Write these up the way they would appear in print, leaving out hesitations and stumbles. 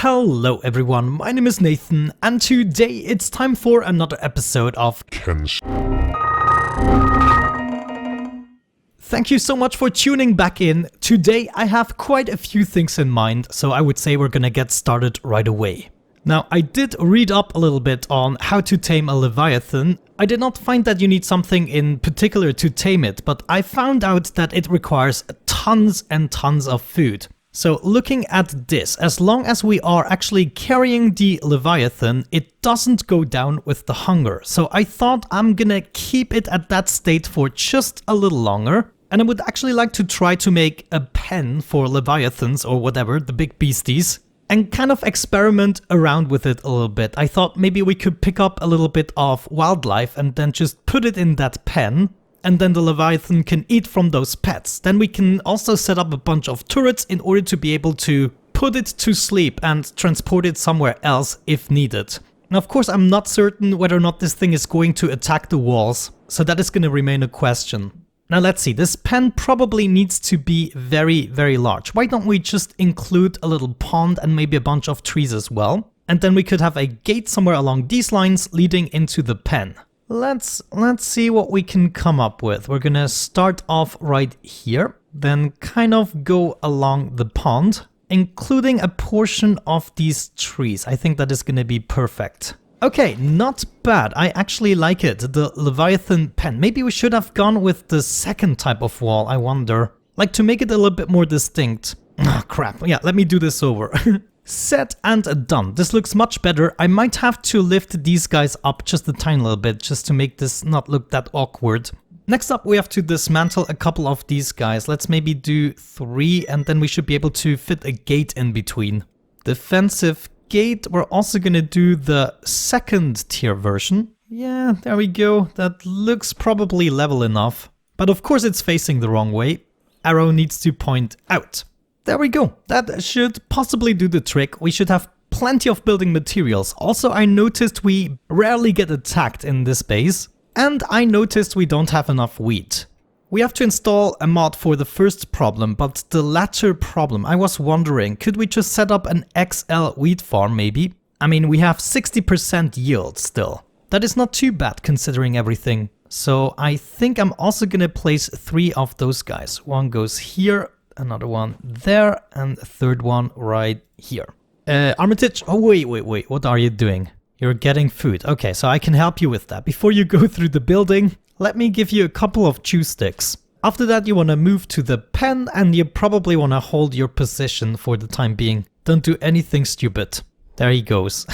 Hello everyone, my name is Nathan, and today it's time for another episode of Kenshi. Thank you so much for tuning back in. Today I have quite a few things in mind, so I would say we're gonna get started right away. Now, I did read up a little bit on how to tame a Leviathan. I did not find that you need something in particular to tame it, but I found out that it requires tons and tons of food. So looking at this, as long as we are actually carrying the Leviathan, it doesn't go down with the hunger. So I thought I'm gonna keep it at that state for just a little longer. And I would actually like to try to make a pen for Leviathans or whatever, the big beasties, and kind of experiment around with it a little bit. I thought maybe we could pick up a little bit of wildlife and then just put it in that pen. And then the Leviathan can eat from those pets. Then we can also set up a bunch of turrets in order to be able to put it to sleep and transport it somewhere else if needed. Now, of course, I'm not certain whether or not this thing is going to attack the walls, so that is going to remain a question. Now, let's see, this pen probably needs to be very, very large. Why don't we just include a little pond and maybe a bunch of trees as well? And then we could have a gate somewhere along these lines leading into the pen. Let's see what we can come up with. We're gonna start off right here, then kind of go along the pond, including a portion of these trees. I think that is gonna be perfect. Okay, not bad. I actually like it, the Leviathan pen. Maybe we should have gone with the second type of wall, I wonder. Like to make it a little bit more distinct. Ah, crap. Yeah, let me do this over. Set and done. This looks much better. I might have to lift these guys up just a tiny little bit just to make this not look that awkward. Next up, we have to dismantle a couple of these guys. Let's maybe do 3 and then we should be able to fit a gate in between. Defensive gate. We're also going to do the second tier version. Yeah, there we go. That looks probably level enough. But of course it's facing the wrong way. Arrow needs to point out. There we go. That should possibly do the trick. We should have plenty of building materials. Also, I noticed we rarely get attacked in this base. And I noticed we don't have enough wheat. We have to install a mod for the first problem, but the latter problem, I was wondering, could we just set up an XL wheat farm maybe? I mean, we have 60% yield still. That is not too bad considering everything. So I think I'm also gonna place 3 of those guys. One goes here. Another one there, and a third one right here. Armitage, oh wait, what are you doing? You're getting food. Okay, so I can help you with that. Before you go through the building, let me give you a couple of chew sticks. After that, you want to move to the pen, and you probably want to hold your position for the time being. Don't do anything stupid. There he goes.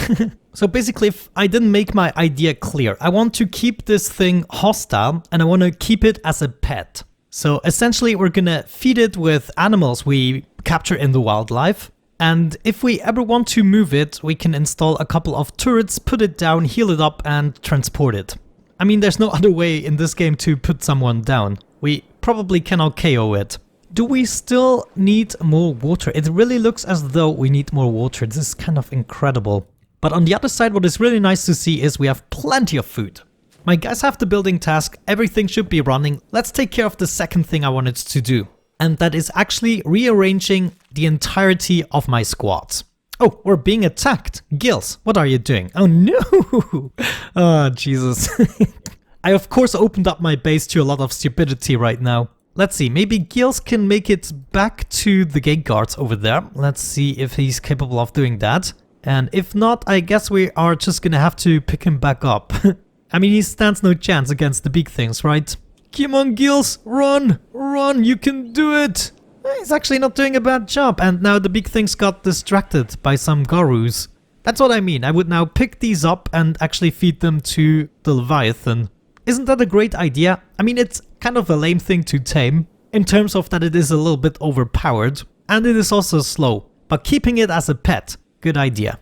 So basically, if I didn't make my idea clear, I want to keep this thing hostile, and I want to keep it as a pet. So essentially we're gonna feed it with animals we capture in the wildlife, and if we ever want to move it, we can install a couple of turrets, put it down, heal it up and transport it. I mean, there's no other way in this game to put someone down. We probably cannot KO it. Do we still need more water? It really looks as though we need more water. This is kind of incredible. But on the other side, what is really nice to see is we have plenty of food. My guys have the building task, everything should be running. Let's take care of the second thing I wanted to do. And that is actually rearranging the entirety of my squads. Oh, we're being attacked. Gills, what are you doing? Oh no! Oh, Jesus. I of course opened up my base to a lot of stupidity right now. Let's see, maybe Gills can make it back to the gate guards over there. Let's see if he's capable of doing that. And if not, I guess we are just gonna have to pick him back up. I mean, he stands no chance against the big things, right? Come on, Gills, run! Run, you can do it! He's actually not doing a bad job, and now the big things got distracted by some Garus. That's what I mean, I would now pick these up and actually feed them to the Leviathan. Isn't that a great idea? I mean, it's kind of a lame thing to tame, in terms of that it is a little bit overpowered, and it is also slow. But keeping it as a pet, good idea.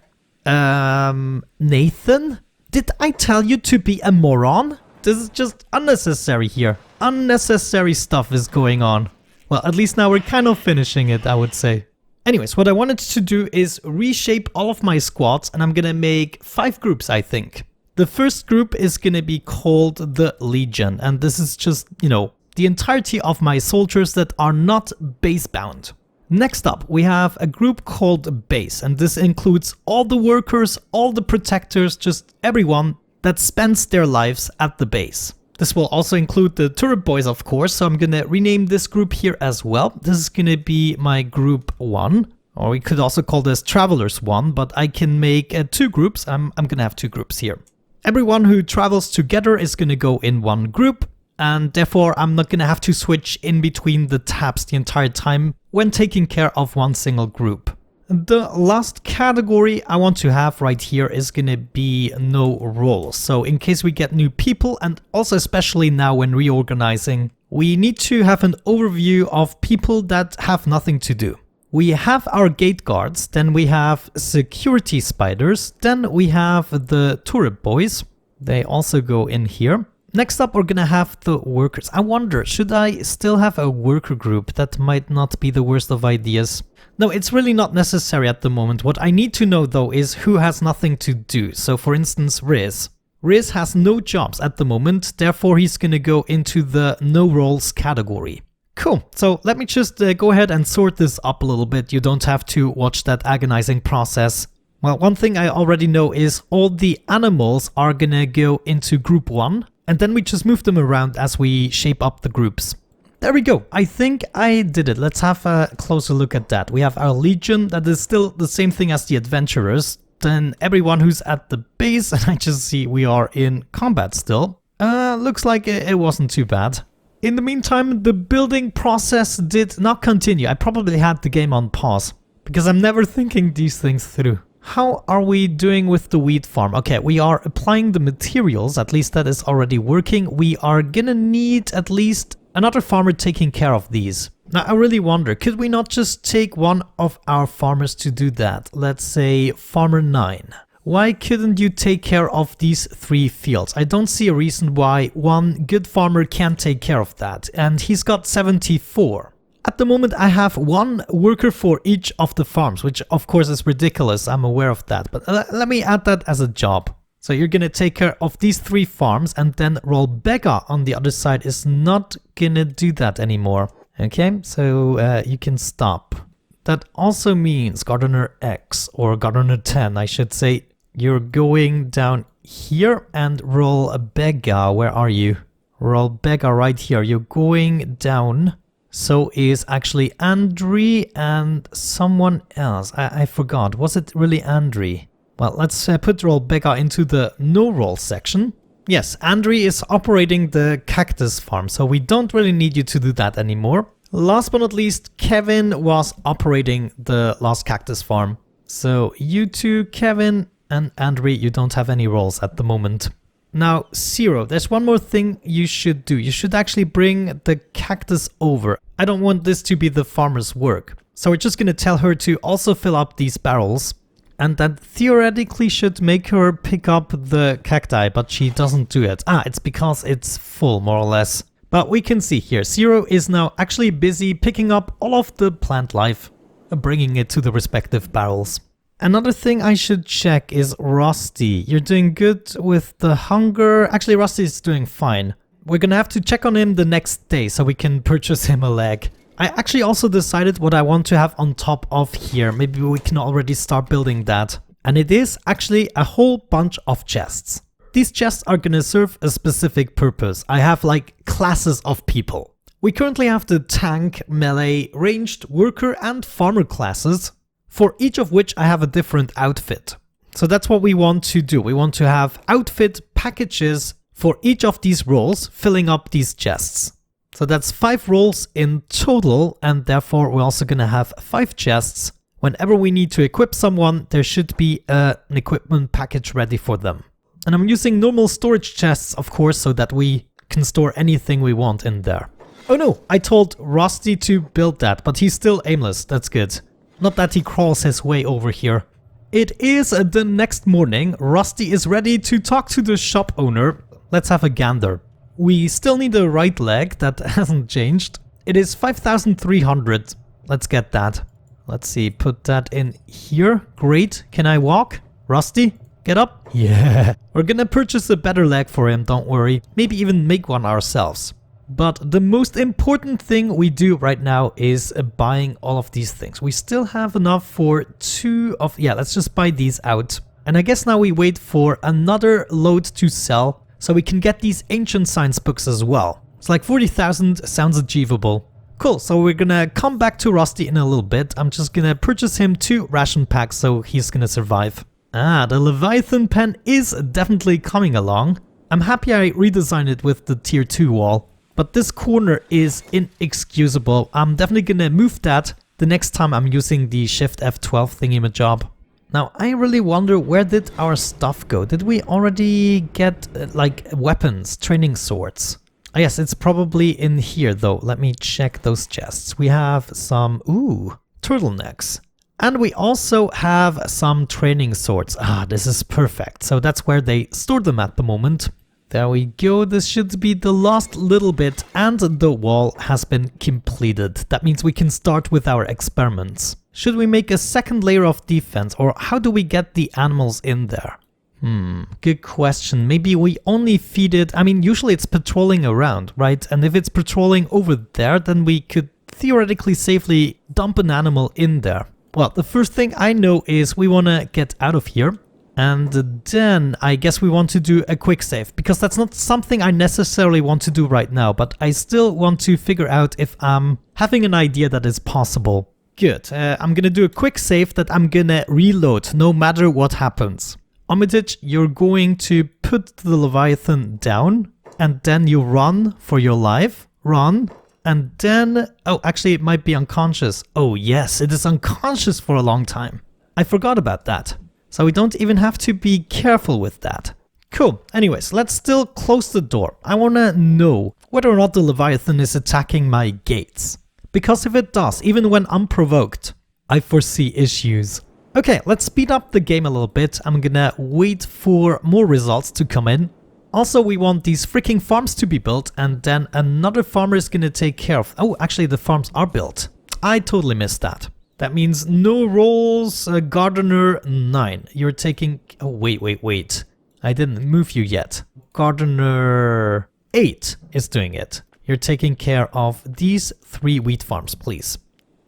Nathan? Did I tell you to be a moron? This is just unnecessary here. Unnecessary stuff is going on. Well, at least now we're kind of finishing it, I would say. Anyways, what I wanted to do is reshape all of my squads, and I'm gonna make 5 groups, I think. The first group is gonna be called the Legion, and this is just, you know, the entirety of my soldiers that are not base bound. Next up, we have a group called Base, and this includes all the workers, all the protectors, just everyone that spends their lives at the base. This will also include the turret boys, of course, so I'm gonna rename this group here as well. This is gonna be my group 1, or we could also call this Travelers 1, but I can make 2 groups. I'm gonna have 2 groups here. Everyone who travels together is gonna go in one group, and therefore I'm not gonna have to switch in between the tabs the entire time when taking care of one single group. The last category I want to have right here is gonna be no roles. So in case we get new people, and also especially now when reorganizing, we need to have an overview of people that have nothing to do. We have our gate guards, then we have security spiders, then we have the turret boys. They also go in here. Next up, we're gonna have the workers. I wonder, should I still have a worker group? That might not be the worst of ideas. No, it's really not necessary at the moment. What I need to know though is who has nothing to do. So for instance, Riz. Riz has no jobs at the moment, therefore he's gonna go into the no roles category. Cool, so let me just go ahead and sort this up a little bit. You don't have to watch that agonizing process. Well, one thing I already know is all the animals are gonna go into group 1. And then we just move them around as we shape up the groups. There we go. I think I did it. Let's have a closer look at that. We have our Legion. That is still the same thing as the Adventurers. Then everyone who's at the base. And I just see we are in combat still. Looks like it wasn't too bad. In the meantime, the building process did not continue. I probably had the game on pause because I'm never thinking these things through. How are we doing with the wheat farm? Okay, we are applying the materials, at least that is already working. We are gonna need at least another farmer taking care of these. Now I really wonder, could we not just take one of our farmers to do that? Let's say farmer 9. Why couldn't you take care of these 3 fields? I don't see a reason why one good farmer can't take care of that, and he's got 74. At the moment I have 1 worker for each of the farms, which of course is ridiculous, I'm aware of that, but let me add that as a job. So you're gonna take care of these 3 farms, and then Rolbega on the other side is not gonna do that anymore. Okay, so you can stop. That also means Gardener X, or Gardener 10 I should say, you're going down here, and Rolbega, where are you? Rolbega right here, you're going down. So is actually Andri and someone else. I forgot. Was it really Andri? Well, let's put Rolbega into the no roll section. Yes, Andri is operating the cactus farm, so we don't really need you to do that anymore. Last but not least, Kevin was operating the last cactus farm. So you two, Kevin and Andri, you don't have any roles at the moment. Now, Zero, there's one more thing you should do. You should actually bring the cactus over. I don't want this to be the farmer's work. So we're just going to tell her to also fill up these barrels. And that theoretically should make her pick up the cacti, but she doesn't do it. It's because it's full, more or less. But we can see here, Zero is now actually busy picking up all of the plant life, bringing it to the respective barrels. Another thing I should check is Rusty. You're doing good with the hunger. Actually, Rusty is doing fine. We're gonna have to check on him the next day so we can purchase him a leg. I actually also decided what I want to have on top of here. Maybe we can already start building that. And it is actually a whole bunch of chests. These chests are gonna serve a specific purpose. I have like classes of people. We currently have the tank, melee, ranged, worker and farmer classes, for each of which I have a different outfit. So that's what we want to do. We want to have outfit packages for each of these roles, filling up these chests. So that's 5 roles in total, and therefore we're also going to have 5 chests. Whenever we need to equip someone, there should be an equipment package ready for them. And I'm using normal storage chests, of course, so that we can store anything we want in there. Oh no, I told Rusty to build that, but he's still aimless. That's good. Not that he crawls his way over here. It is the next morning. Rusty is ready to talk to the shop owner. Let's have a gander. We still need a right leg. That hasn't changed. It is 5,300. Let's get that. Let's see, put that in here. Great. Can I walk? Rusty, get up. Yeah. We're gonna purchase a better leg for him, don't worry. Maybe even make one ourselves. But the most important thing we do right now is buying all of these things. We still have enough for yeah, let's just buy these out. And I guess now we wait for another load to sell so we can get these ancient science books as well. It's like 40,000 sounds achievable. Cool, so we're gonna come back to Rusty in a little bit. I'm just gonna purchase him 2 ration packs so he's gonna survive. Ah, the Leviathan pen is definitely coming along. I'm happy I redesigned it with the tier 2 wall. But this corner is inexcusable. I'm definitely gonna move that the next time I'm using the Shift F12 thingy-majob. Now, I really wonder, where did our stuff go? Did we already get, like, weapons, training swords? Oh, yes, it's probably in here, though. Let me check those chests. We have some, turtlenecks. And we also have some training swords. Ah, this is perfect. So that's where they store them at the moment. There we go. This should be the last little bit, and the wall has been completed. That means we can start with our experiments. Should we make a second layer of defense, or how do we get the animals in there? Good question. Maybe we only feed it. I mean, usually it's patrolling around, right? And if it's patrolling over there, then we could theoretically safely dump an animal in there. Well, the first thing I know is we want to get out of here. And then I guess we want to do a quick save, because that's not something I necessarily want to do right now, but I still want to figure out if I'm having an idea that is possible. Good. I'm gonna do a quick save that I'm gonna reload no matter what happens. Armitage, you're going to put the Leviathan down, and then you run for your life. Run. And then... oh, actually, it might be unconscious. Oh, yes, it is unconscious for a long time. I forgot about that. So we don't even have to be careful with that. Cool. Anyways, let's still close the door. I want to know whether or not the Leviathan is attacking my gates. Because if it does, even when unprovoked, I foresee issues. Okay, let's speed up the game a little bit. I'm gonna wait for more results to come in. Also, we want these freaking farms to be built, and then another farmer is gonna take care of... oh, actually the farms are built. I totally missed that. That means no rolls, gardener 9. You're taking... oh, wait. I didn't move you yet. Gardener 8 is doing it. You're taking care of these 3 wheat farms, please.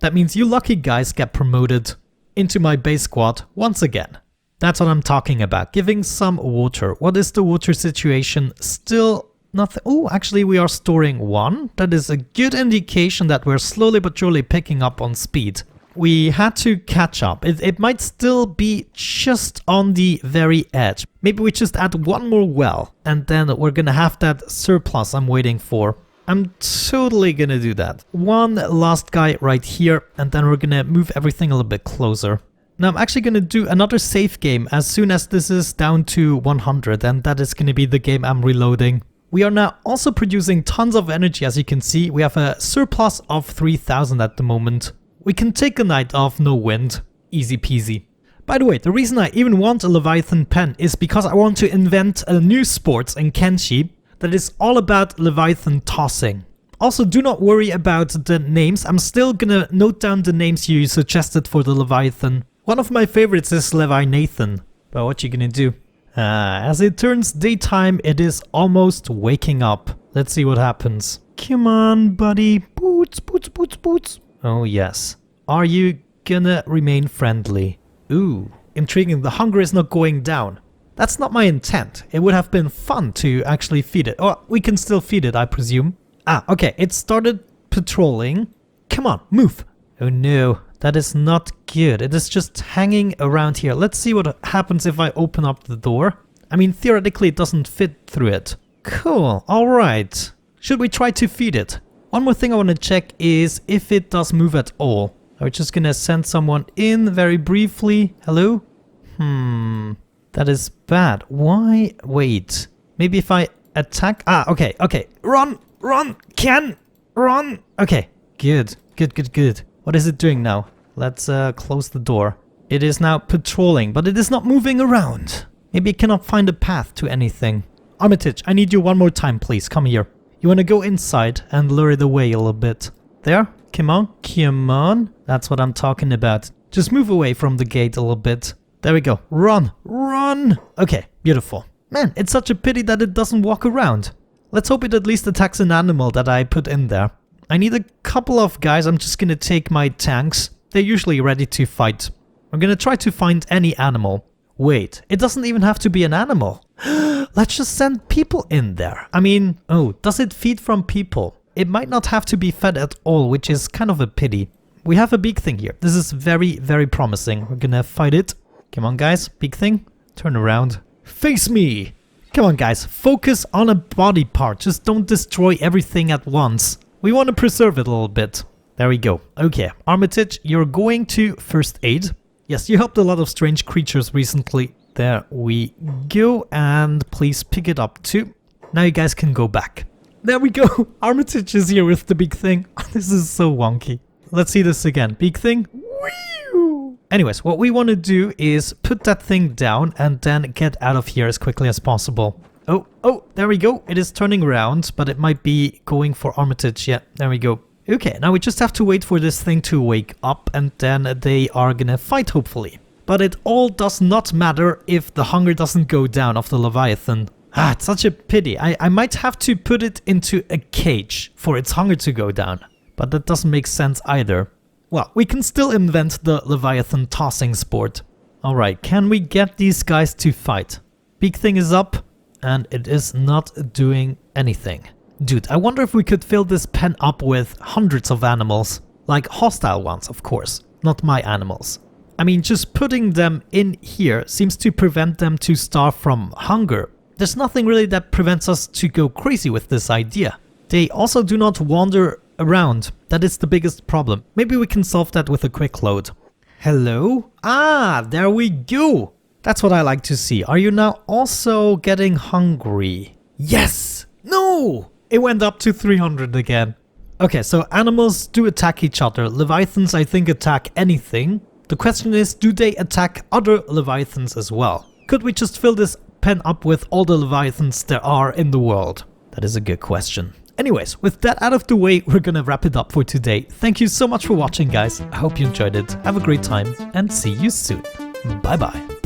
That means you lucky guys get promoted into my base squad once again. That's what I'm talking about, giving some water. What is the water situation? Still nothing. Oh, actually we are storing 1. That is a good indication that we're slowly but surely picking up on speed. We had to catch up. It might still be just on the very edge. Maybe we just add 1 more well, and then we're gonna have that surplus I'm waiting for. I'm totally gonna do that. 1 last guy right here, and then we're gonna move everything a little bit closer. Now I'm actually gonna do another save game as soon as this is down to 100, and that is gonna be the game I'm reloading. We are now also producing tons of energy, as you can see. We have a surplus of 3,000 at the moment. We can take a night off, no wind. Easy peasy. By the way, the reason I even want a Leviathan pen is because I want to invent a new sport in Kenshi that is all about Leviathan tossing. Also, do not worry about the names. I'm still gonna note down the names you suggested for the Leviathan. One of my favorites is Leviathan. But what you gonna do? As it turns daytime, it is almost waking up. Let's see what happens. Come on, buddy. Boots. Oh yes. Are you gonna remain friendly? Ooh, intriguing. The hunger is not going down. That's not my intent. It would have been fun to actually feed it. Oh, we can still feed it, I presume. Ah, okay. It started patrolling. Come on, move. Oh no, that is not good. It is just hanging around here. Let's see what happens if I open up the door. I mean, theoretically, it doesn't fit through it. Cool. All right. Should we try to feed it? One more thing I want to check is if it does move at all. I'm just gonna send someone in very briefly. Hello? That is bad. Why? Wait. Maybe if I attack... ah, okay. Run! Ken! Run! Okay. Good. What is it doing now? Let's close the door. It is now patrolling, but it is not moving around. Maybe it cannot find a path to anything. Armitage, I need you one more time, please. Come here. You want to go inside and lure it away a little bit. There? Come on. That's what I'm talking about. Just move away from the gate a little bit. There we go. Run! Okay, beautiful. Man, it's such a pity that it doesn't walk around. Let's hope it at least attacks an animal that I put in there. I need a couple of guys. I'm just gonna take my tanks. They're usually ready to fight. I'm gonna try to find any animal. Wait, it doesn't even have to be an animal. Let's just send people in there. I mean, oh, does it feed from people? It might not have to be fed at all, which is kind of a pity. We have a big thing here. This is very, very promising. We're gonna fight it. Come on, guys. Big thing. Turn around. Face me! Come on, guys. Focus on a body part. Just don't destroy everything at once. We want to preserve it a little bit. There we go. Okay, Armitage, you're going to first aid. Yes, you helped a lot of strange creatures recently. There we go. And please pick it up too. Now you guys can go back. There we go. Armitage is here with the big thing. This is so wonky. Let's see this again. Big thing. Whee! Anyways, what we want to do is put that thing down and then get out of here as quickly as possible. Oh, there we go. It is turning around, but it might be going for Armitage. Yeah, there we go. Okay, now we just have to wait for this thing to wake up and then they are gonna fight, hopefully. But it all does not matter if the hunger doesn't go down of the Leviathan. Ah, it's such a pity. I might have to put it into a cage for its hunger to go down. But that doesn't make sense either. Well, we can still invent the Leviathan tossing sport. Alright, can we get these guys to fight? Big thing is up, and it is not doing anything. Dude, I wonder if we could fill this pen up with hundreds of animals. Like hostile ones, of course, not my animals. I mean, just putting them in here seems to prevent them to starve from hunger. There's nothing really that prevents us to go crazy with this idea. They also do not wander around. That is the biggest problem. Maybe we can solve that with a quick load. Hello? Ah, there we go. That's what I like to see. Are you now also getting hungry? Yes! No! It went up to 300 again. Okay, so animals do attack each other. Leviathans, I think, attack anything. The question is, do they attack other Leviathans as well? Could we just fill this pen up with all the Leviathans there are in the world? That is a good question. Anyways, with that out of the way, we're gonna wrap it up for today. Thank you so much for watching, guys. I hope you enjoyed it. Have a great time and see you soon. Bye bye.